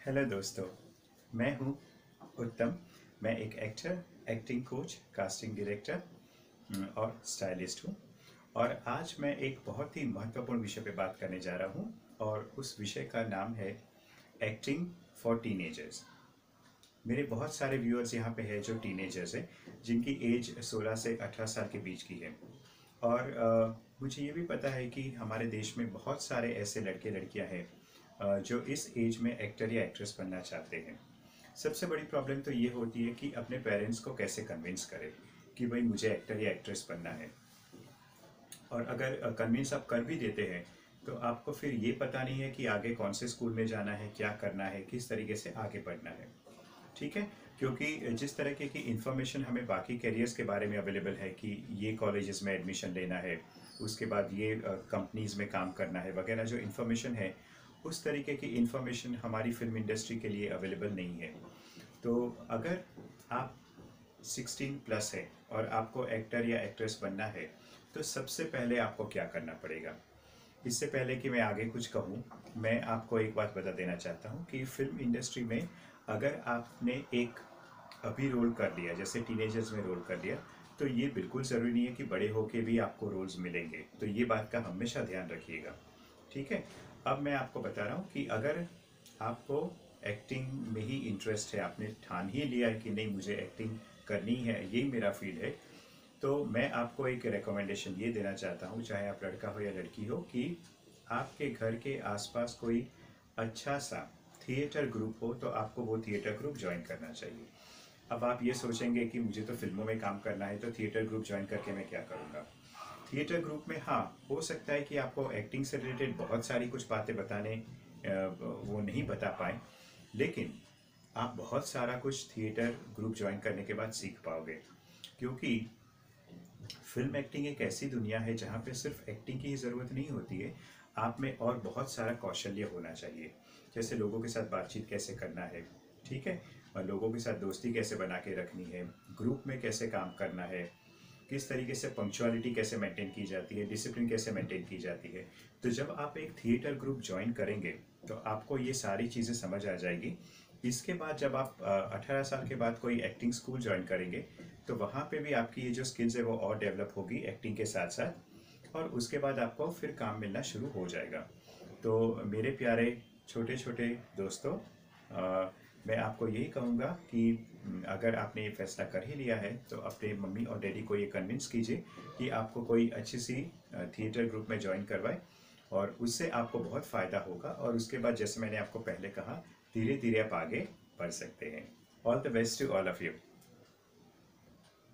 Hello दोस्तों, मैं हूं उत्तम। मैं एक actor, acting coach, casting director और स्टाइलिस्ट हूं। और आज मैं एक बहुत ही महत्वपूर्ण विषय पे बात करने जा रहा हूं और उस विषय का नाम है एक्टिंग फॉर टीनेजर्स। मेरे बहुत सारे व्यूअर्स यहाँ पे हैं जो टीनेजर्स हैं, जिनकी एज 16 से 18 साल के बीच की है। और मुझे ये भी पता है कि हमारे देश में बहुत सारे ऐसे लड़के लड़कियां हैं जो इस एज में एक्टर या एक्ट्रेस बनना चाहते हैं। सबसे बड़ी प्रॉब्लम तो ये होती है कि अपने पेरेंट्स को कैसे कन्विंस करें कि भाई मुझे एक्टर या एक्ट्रेस बनना है। और अगर कन्विंस आप कर भी देते हैं तो आपको फिर ये पता नहीं है कि आगे कौन से स्कूल में जाना है, क्या करना है, किस तरीके से आगे बढ़ना है। ठीक है, क्योंकि जिस तरीके की इन्फॉर्मेशन हमें बाकी कैरियर्स के बारे में अवेलेबल है कि ये कॉलेजेस में एडमिशन लेना है, उसके बाद ये कंपनीज में काम करना है वगैरह, जो इन्फॉर्मेशन है उस तरीके की इन्फॉर्मेशन हमारी फिल्म इंडस्ट्री के लिए अवेलेबल नहीं है। तो अगर आप 16 प्लस है और आपको एक्टर या एक्ट्रेस बनना है तो सबसे पहले आपको क्या करना पड़ेगा। इससे पहले कि मैं आगे कुछ कहूँ, मैं आपको एक बात बता देना चाहता हूँ कि फिल्म इंडस्ट्री में अगर आपने एक अभी रोल कर लिया, जैसे टीनेजर्स में रोल कर लिया, तो ये बिल्कुल ज़रूरी नहीं है कि बड़े होके भी आपको रोल्स मिलेंगे। तो ये बात का हमेशा ध्यान रखिएगा। ठीक है, अब मैं आपको बता रहा हूँ कि अगर आपको एक्टिंग में ही इंटरेस्ट है, आपने ठान ही लिया है कि नहीं मुझे एक्टिंग करनी है, यही मेरा फील्ड है, तो मैं आपको एक रिकमेंडेशन ये देना चाहता हूँ, चाहे आप लड़का हो या लड़की हो, कि आपके घर के आसपास कोई अच्छा सा थिएटर ग्रुप हो तो आपको वो थिएटर ग्रुप ज्वाइन करना चाहिए। अब आप ये सोचेंगे कि मुझे तो फिल्मों में काम करना है तो थिएटर ग्रुप ज्वाइन करके मैं क्या करूँगा। थिएटर ग्रुप में हाँ, हो सकता है कि आपको एक्टिंग से रिलेटेड बहुत सारी कुछ बातें बताने वो नहीं बता पाए, लेकिन आप बहुत सारा कुछ थिएटर ग्रुप ज्वाइन करने के बाद सीख पाओगे। क्योंकि फिल्म एक्टिंग एक ऐसी दुनिया है जहाँ पे सिर्फ एक्टिंग की ही ज़रूरत नहीं होती है, आप में और बहुत सारा कौशल्य होना चाहिए। जैसे लोगों के साथ बातचीत कैसे करना है, ठीक है, और लोगों के साथ दोस्ती कैसे बना के रखनी है, ग्रुप में कैसे काम करना है, किस तरीके से पंक्चुअलिटी कैसे मेंटेन की जाती है, डिसिप्लिन कैसे मेंटेन की जाती है। तो जब आप एक थिएटर ग्रुप ज्वाइन करेंगे तो आपको ये सारी चीज़ें समझ आ जाएगी। इसके बाद जब आप 18 साल के बाद कोई एक्टिंग स्कूल ज्वाइन करेंगे तो वहाँ पे भी आपकी ये जो स्किल्स है वो और डेवलप होगी एक्टिंग के साथ साथ, और उसके बाद आपको फिर काम मिलना शुरू हो जाएगा। तो मेरे प्यारे छोटे छोटे दोस्तों, मैं आपको यही कहूँगा कि अगर आपने ये फैसला कर ही लिया है तो अपने मम्मी और डैडी को ये कन्विंस कीजिए कि आपको कोई अच्छी सी थिएटर ग्रुप में ज्वाइन करवाए, और उससे आपको बहुत फ़ायदा होगा। और उसके बाद जैसे मैंने आपको पहले कहा, धीरे धीरे आप आगे बढ़ सकते हैं। All the best to all of you.